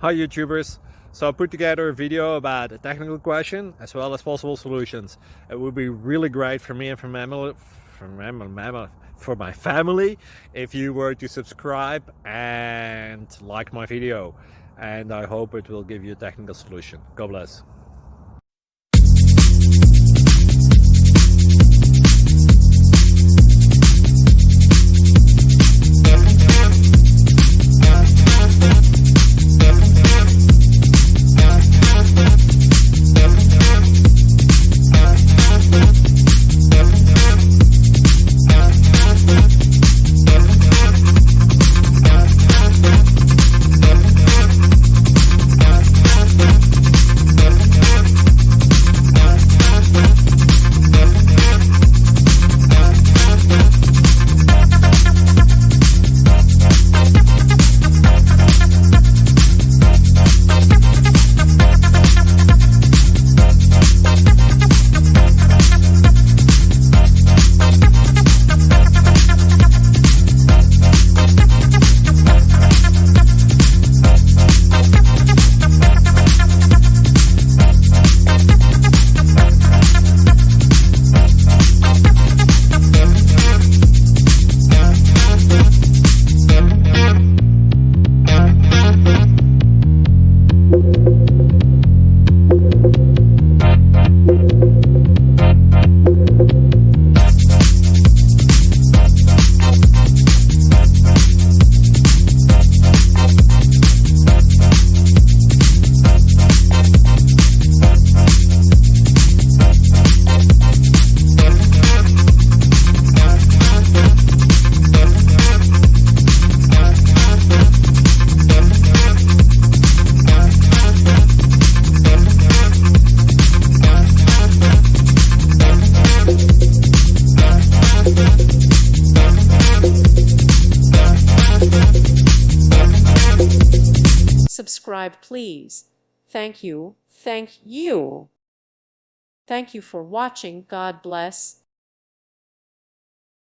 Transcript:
Hi YouTubers! So I put together a video about a technical question as well as possible solutions. It would be really great for me and for my family if you were to subscribe and like my video, and I hope it will give you a technical solution. God bless. Subscribe, please. Thank you. Thank you. Thank you for watching. God bless.